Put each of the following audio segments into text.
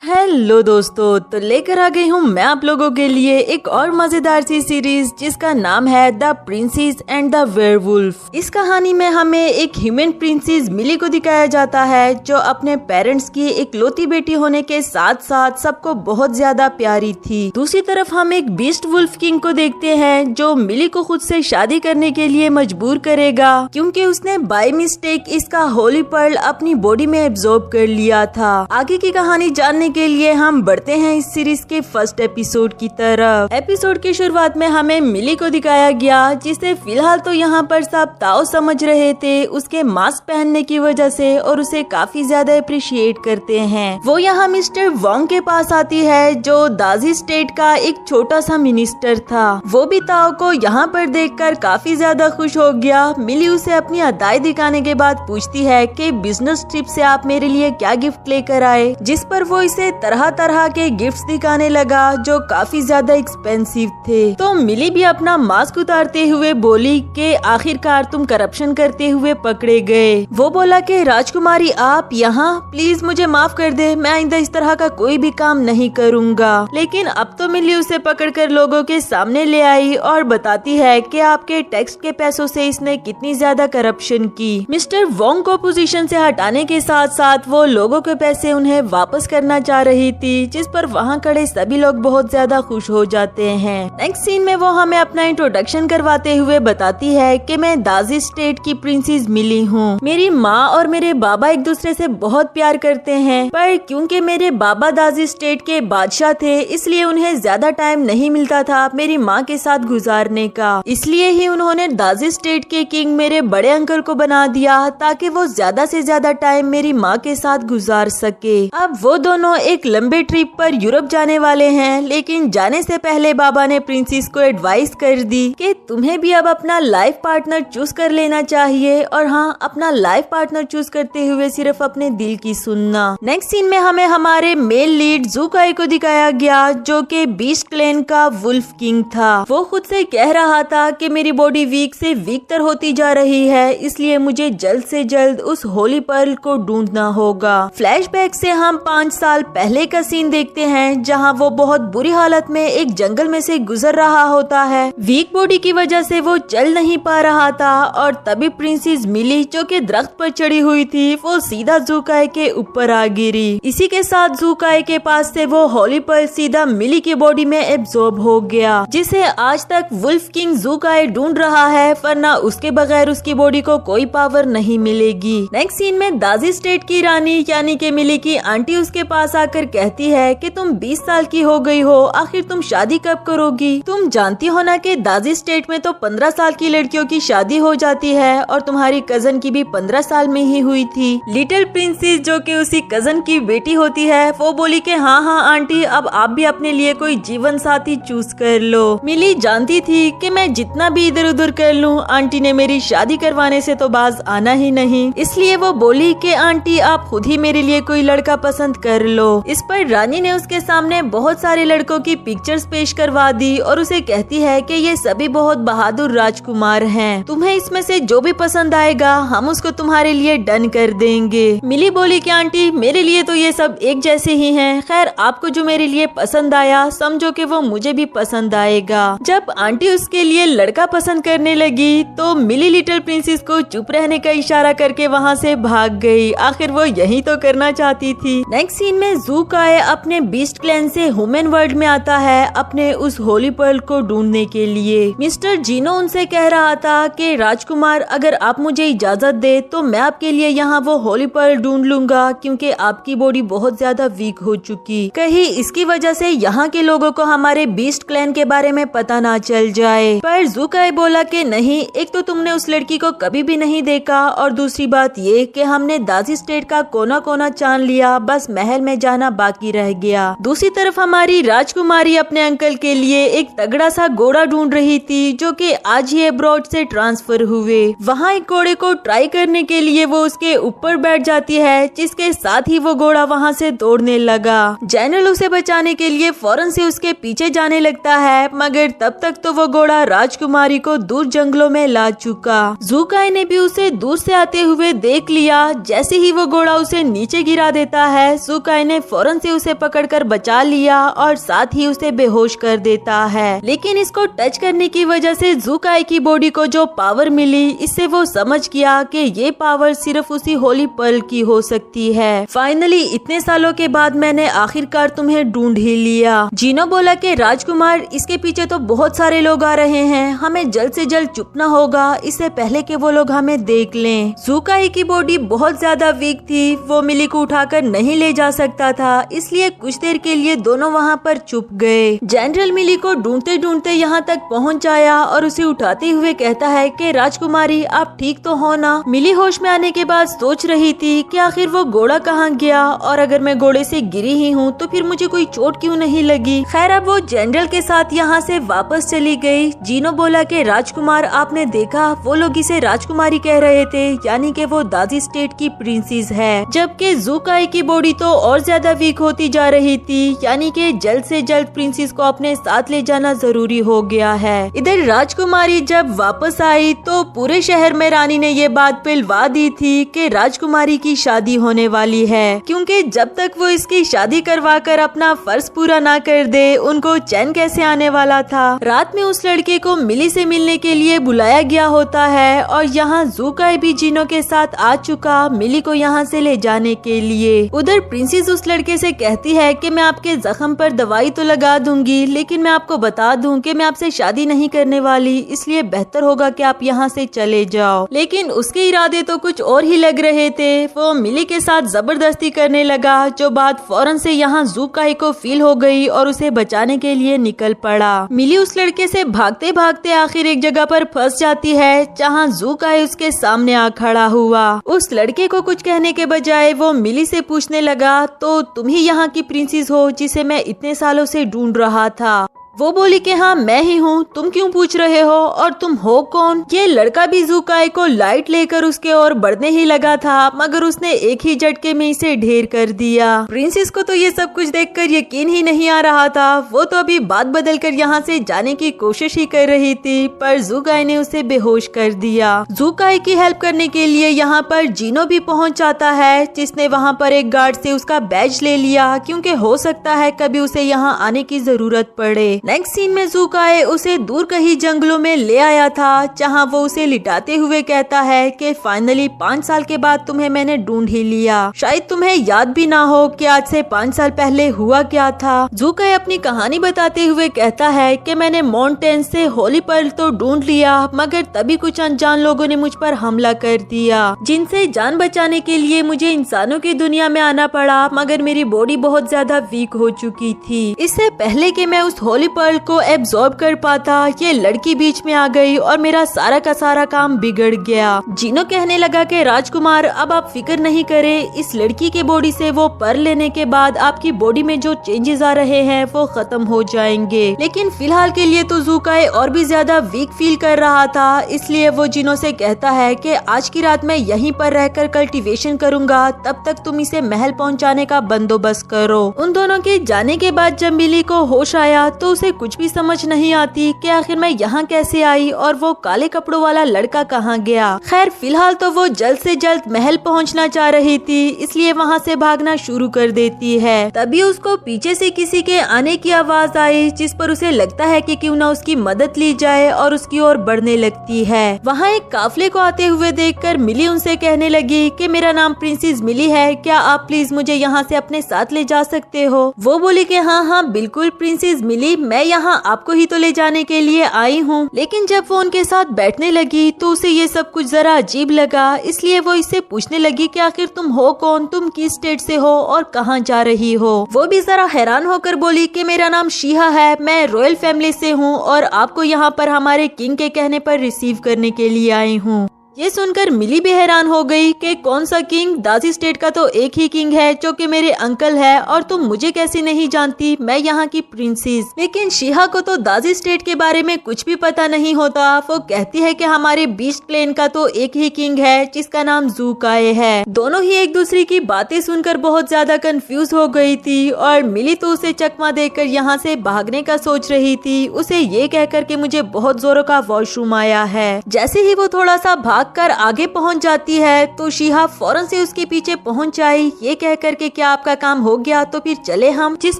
Hello दोस्तों, तो लेकर आ गई हूँ मैं आप लोगों के लिए एक और मजेदार सी सीरीज जिसका नाम है the princess and the werewolf. इस कहानी में हमें एक ह्यूमन प्रिंसेस मिली को दिखाया जाता है जो अपने पेरेंट्स की इकलौती बेटी होने के साथ साथ सबको बहुत ज्यादा प्यारी थी। दूसरी तरफ हम एक बीस्ट वुल्फ किंग को देखते हैं जो मिली को खुद से शादी करने के लिए मजबूर करेगा क्योंकि उसने बाय मिस्टेक इसका होली पर्ल अपनी बॉडी में एब्जॉर्ब कर लिया था। आगे की कहानी जानने के लिए हम बढ़ते हैं इस सीरीज के फर्स्ट एपिसोड की तरफ। एपिसोड की शुरुआत में हमें मिली को दिखाया गया जिसे फिलहाल तो यहाँ पर सब ताओ समझ रहे थे उसके मास्क पहनने की वजह से और उसे काफी ज्यादा अप्रिशिएट करते हैं। वो यहाँ मिस्टर वोंग के पास आती है जो दाजी स्टेट का एक छोटा सा मिनिस्टर था। वो भी ताओ को यहाँ पर देखकर काफी ज्यादा खुश हो गया। मिली उसे अपनी अदाई दिखाने के बाद पूछती है कि बिजनेस ट्रिप से आप मेरे लिए क्या गिफ्ट लेकर आए, जिस पर वो इसे तरह तरह के गिफ्ट्स दिखाने लगा जो काफी ज्यादा एक्सपेंसिव थे। तो मिली भी अपना मास्क उतारते हुए बोली कि आखिरकार तुम करप्शन करते हुए पकड़े गए। वो बोला कि राजकुमारी आप यहाँ, प्लीज मुझे माफ कर दे, मैं आइंदा इस तरह का कोई भी काम नहीं करूँगा। लेकिन अब तो मिली उसे पकड़कर लोगों के सामने ले आई और बताती है कि आपके टैक्स के पैसों से इसने कितनी ज्यादा करप्शन की। मिस्टर वोंग को पोजीशन से हटाने के साथ साथ वो लोगों के पैसे उन्हें वापस करना चाह रही थी, जिस पर वहाँ खड़े सभी लोग बहुत ज्यादा खुश हो जाते हैं। नेक्स्ट सीन में वो हमें अपना इंट्रोडक्शन करवाते हुए बताती है कि मैं दाजी स्टेट की प्रिंसेस मिली हूँ। मेरी माँ और मेरे बाबा एक दूसरे से बहुत प्यार करते हैं, पर क्योंकि मेरे बाबा दाजी स्टेट के बादशाह थे इसलिए उन्हें ज्यादा टाइम नहीं मिलता था मेरी माँ के साथ गुजारने का। इसलिए ही उन्होंने दाजी स्टेट के किंग मेरे बड़े अंकल को बना दिया ताकि वो ज्यादा से ज्यादा टाइम मेरी माँ के साथ गुजार सके। अब वो दोनों एक लंबे ट्रिप पर यूरोप जाने वाले हैं, लेकिन जाने से पहले बाबा ने प्रिंसेस को एडवाइस कर दी कि तुम्हें भी अब अपना लाइफ पार्टनर चूज कर लेना चाहिए, और हाँ, अपना लाइफ पार्टनर चूज करते हुए सिर्फ अपने दिल की सुनना। नेक्स्ट सीन में हमें हमारे मेल लीड ज़ूकाई को दिखाया गया जो कि बीस्ट क्लैन का वुल्फ किंग था। वो खुद से कह रहा था कि मेरी बॉडी वीक से वीकर होती जा रही है, इसलिए मुझे जल्द से जल्द उस होली पर्ल को ढूंढना होगा। फ्लैशबैक से हम 5 साल पहले का सीन देखते हैं जहां वो बहुत बुरी हालत में एक जंगल में से गुजर रहा होता है। वीक बॉडी की वजह से वो चल नहीं पा रहा था और तभी प्रिंसेस मिली जो कि दरख्त पर चढ़ी हुई थी वो सीधा ज़ूकाई के ऊपर आ गिरी। इसी के साथ ज़ूकाई के पास से वो होली पर्ल सीधा मिली की बॉडी में एब्जॉर्ब हो गया, जिसे आज तक वुल्फ किंग ज़ूकाई ढूंढ रहा है, वरना उसके बगैर उसकी बॉडी को कोई पावर नहीं मिलेगी। नेक्स्ट सीन में दाजी स्टेट की रानी यानी कि मिली की आंटी उसके पास आकर कहती है कि तुम 20 साल की हो गई हो, आखिर तुम शादी कब करोगी? तुम जानती हो ना कि दाजी स्टेट में तो 15 साल की लड़कियों की शादी हो जाती है और तुम्हारी कजन की भी 15 साल में ही हुई थी। लिटिल प्रिंसेस जो कि उसी कजन की बेटी होती है वो बोली कि हाँ हाँ आंटी, अब आप भी अपने लिए कोई जीवन साथी चूज कर लो। मिली जानती थी कि मैं जितना भी इधर उधर कर लूँ आंटी ने मेरी शादी करवाने से तो बाज आना ही नहीं, इसलिए वो बोली कि आंटी आप खुद ही मेरे लिए कोई लड़का पसंद कर लो। इस पर रानी ने उसके सामने बहुत सारे लड़कों की पिक्चर्स पेश करवा दी और उसे कहती है कि ये सभी बहुत बहादुर राजकुमार हैं, तुम्हें इसमें से जो भी पसंद आएगा हम उसको तुम्हारे लिए डन कर देंगे। मिली बोली कि आंटी मेरे लिए तो ये सब एक जैसे ही हैं, खैर आपको जो मेरे लिए पसंद आया समझो कि वो मुझे भी पसंद आएगा। जब आंटी उसके लिए लड़का पसंद करने लगी तो मिली लिटिल प्रिंसेस को चुप रहने का इशारा करके वहाँ से भाग गई, आखिर वो यही तो करना चाहती थी। नेक्स्ट सीन में ज़ूकाई अपने बीस्ट क्लैन से ह्यूमन वर्ल्ड में आता है अपने उस होली पर्ल को ढूंढने के लिए। मिस्टर जीनो उनसे कह रहा था कि राजकुमार अगर आप मुझे इजाजत दे तो मैं आपके लिए यहाँ वो होली पर्ल ढूंढ लूंगा, क्योंकि आपकी बॉडी बहुत ज्यादा वीक हो चुकी, कहीं इसकी वजह से यहाँ के लोगों को हमारे बीस्ट क्लैन के बारे में पता ना चल जाए। पर ज़ूकाई बोला कि नहीं, एक तो तुमने उस लड़की को कभी भी नहीं देखा और दूसरी बात ये कि हमने दाजी स्टेट का कोना कोना जान लिया, बस महल में जाना बाकी रह गया। दूसरी तरफ हमारी राजकुमारी अपने अंकल के लिए एक तगड़ा सा घोड़ा ढूंढ रही थी जो कि आज ही अब्रॉड से ट्रांसफर हुए। वहाँ एक घोड़े को ट्राई करने के लिए वो उसके ऊपर बैठ जाती है, जिसके साथ ही वो घोड़ा वहाँ से दौड़ने लगा। जनरल उसे बचाने के लिए फौरन से उसके पीछे जाने लगता है, मगर तब तक तो वो घोड़ा राजकुमारी को दूर जंगलों में ला चुका। ज़ूकाई ने भी उसे दूर से आते हुए देख लिया। जैसे ही वो घोड़ा उसे नीचे गिरा देता है, ज़ूकाई ने फौरन से उसे पकड़कर बचा लिया और साथ ही उसे बेहोश कर देता है। लेकिन इसको टच करने की वजह से ज़ूकाई की बॉडी को जो पावर मिली, इससे वो समझ गया कि ये पावर सिर्फ उसी होली पर्ल की हो सकती है। फाइनली इतने सालों के बाद मैंने आखिरकार तुम्हें ढूंढ ही लिया। जीनो बोला कि राजकुमार, इसके पीछे तो बहुत सारे लोग आ रहे हैं, हमें जल्द से जल्द चुपना होगा इससे पहले कि वो लोग हमें देख लें। ज़ूकाई की बॉडी बहुत ज्यादा वीक थी, वो मिली को उठाकर नहीं ले जा सकता था, इसलिए कुछ देर के लिए दोनों वहाँ पर चुप गए। जनरल मिली को ढूंढते ढूंढते यहाँ तक पहुँच आया और उसे उठाते हुए कहता है कि राजकुमारी आप ठीक तो हो ना। मिली होश में आने के बाद सोच रही थी कि आखिर वो घोड़ा कहाँ गया और अगर मैं घोड़े से गिरी ही हूँ तो फिर मुझे कोई चोट क्यों नहीं लगी। खैर अब वो जनरल के साथ यहाँ से वापस चली गई। जीनो बोला कि राजकुमार आपने देखा, वो लोग इसे राजकुमारी कह रहे थे, यानी कि वो दादी स्टेट की प्रिंसेस है, जबकि ज़ूकाई की बॉडी तो और ज्यादा वीक होती जा रही थी, यानी कि जल्द से जल्द प्रिंसेस को अपने साथ ले जाना जरूरी हो गया है। इधर राजकुमारी जब वापस आई तो पूरे शहर में रानी ने ये बात पिलवा दी थी कि राजकुमारी की शादी होने वाली है, क्योंकि जब तक वो इसकी शादी करवा कर अपना फर्ज पूरा ना कर दे उनको चैन कैसे आने वाला था। रात में उस लड़के को मिली से मिलने के लिए बुलाया गया होता है और यहाँ ज़ूकाई भी जीनो के साथ आ चुका मिली को यहाँ से ले जाने के लिए। उधर प्रिंसेस उस लड़के से कहती है कि मैं आपके जख्म पर दवाई तो लगा दूंगी, लेकिन मैं आपको बता दूं कि मैं आपसे शादी नहीं करने वाली, इसलिए बेहतर होगा कि आप यहाँ से चले जाओ। लेकिन उसके इरादे तो कुछ और ही लग रहे थे। वो मिली के साथ जबरदस्ती करने लगा, जो बात फौरन से यहाँ ज़ूकाई को फील हो गई और उसे बचाने के लिए निकल पड़ा। मिली उस लड़के से भागते भागते आखिर एक जगह पर फंस जाती है, जहाँ ज़ूकाई उसके सामने आ खड़ा हुआ। उस लड़के को कुछ कहने के बजाय वो मिली से पूछने लगा, तो तुम ही यहाँ की प्रिंसेस हो जिसे मैं इतने सालों से ढूंढ रहा था। वो बोली कि हाँ मैं ही हूँ, तुम क्यों पूछ रहे हो और तुम हो कौन। ये लड़का भी ज़ूकाई को लाइट लेकर उसके ओर बढ़ने ही लगा था, मगर उसने एक ही झटके में इसे ढेर कर दिया। प्रिंसेस को तो ये सब कुछ देखकर यकीन ही नहीं आ रहा था। वो तो अभी बात बदल कर यहाँ से जाने की कोशिश ही कर रही थी, पर ज़ूकाई ने उसे बेहोश कर दिया। ज़ूकाई की हेल्प करने के लिए यहाँ पर जीनो भी पहुँच जाता है, जिसने वहाँ पर एक गार्ड से उसका बैज ले लिया, क्योंकि हो सकता है कभी उसे यहाँ आने की जरूरत पड़े। नेक्स्ट सीन में ज़ूकाई उसे दूर कहीं जंगलों में ले आया था, जहां वो उसे लिटाते हुए कहता है कि फाइनली 5 साल के बाद तुम्हें मैंने ढूंढ ही लिया। शायद तुम्हें याद भी ना हो कि आज से 5 साल पहले हुआ क्या था। ज़ूकाई अपनी कहानी बताते हुए कहता है कि मैंने माउंटेन से होली पर्ल तो ढूंढ लिया, मगर तभी कुछ अनजान लोगों ने मुझ पर हमला कर दिया, जिनसे जान बचाने के लिए मुझे इंसानों की दुनिया में आना पड़ा, मगर मेरी बॉडी बहुत ज्यादा वीक हो चुकी थी। इससे पहले कि मैं उस होली पर्ल को एब्जॉर्ब कर पाता, ये लड़की बीच में आ गई और मेरा सारा का सारा काम बिगड़ गया। जीनो कहने लगा कि राजकुमार अब आप फिक्र नहीं करें, इस लड़की के बॉडी से वो पर्ल लेने के बाद आपकी बॉडी में जो चेंजेस आ रहे हैं वो खत्म हो जाएंगे। लेकिन फिलहाल के लिए तो ज़ूकाई और भी ज्यादा वीक फील कर रहा था, इसलिए वो जीनो से कहता है कि आज की रात मैं यहीं पर रहकर कल्टीवेशन करूंगा, तब तक तुम इसे महल पहुंचाने का बंदोबस्त करो। उन दोनों के जाने के बाद जब मिली को होश आया तो उसे कुछ भी समझ नहीं आती कि आखिर मैं यहाँ कैसे आई और वो काले कपड़ों वाला लड़का कहाँ गया। खैर फिलहाल तो वो जल्द से जल्द महल पहुँचना चाह रही थी, इसलिए वहाँ से भागना शुरू कर देती है। तभी उसको पीछे से किसी के आने की आवाज आई, जिस पर उसे लगता है कि क्यों ना उसकी मदद ली जाए और उसकी ओर बढ़ने लगती है। वहाँ एक काफले को आते हुए देखकर मिली उनसे कहने लगी कि मेरा नाम प्रिंसेस मिली है, क्या आप प्लीज मुझे यहाँ से अपने साथ ले जा सकते हो। वो बोली कि हाँ हाँ बिल्कुल प्रिंसेस मिली, मैं यहाँ आपको ही तो ले जाने के लिए आई हूँ। लेकिन जब वो उनके साथ बैठने लगी तो उसे ये सब कुछ जरा अजीब लगा, इसलिए वो इससे पूछने लगी कि आखिर तुम हो कौन, तुम किस स्टेट से हो और कहाँ जा रही हो। वो भी जरा हैरान होकर बोली कि मेरा नाम शीहा है, मैं रॉयल फैमिली से हूँ और आपको यहाँ पर हमारे किंग के कहने पर रिसीव करने के लिए आई हूँ। ये सुनकर मिली भी हैरान हो गई कि कौन सा किंग, दासी स्टेट का तो एक ही किंग है जो कि मेरे अंकल है, और तुम मुझे कैसे नहीं जानती, मैं यहाँ की प्रिंसेस। लेकिन शीहा को तो दासी स्टेट के बारे में कुछ भी पता नहीं होता। वो कहती है कि हमारे बीस्ट क्लैन का तो एक ही किंग है जिसका नाम ज़ूकाई है। दोनों ही एक दूसरे की बातें सुनकर बहुत ज्यादा कंफ्यूज हो गई थी और मिली तो उसे चकमा देकर यहाँ से भागने का सोच रही थी, उसे ये कहकर कि मुझे बहुत जोरों का वॉशरूम आया है। जैसे ही वो थोड़ा सा भाग भागकर आगे पहुंच जाती है तो शिहा फौरन से उसके पीछे पहुंच जाए। ये कह करके क्या आपका काम हो गया, तो फिर चले हम। जिस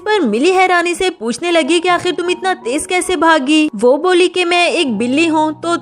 पर मिली हैरानी से पूछने लगी कि आखिर तुम इतना तेज कैसे भागी। वो बोली कि मैं एक बिल्ली हूँ तो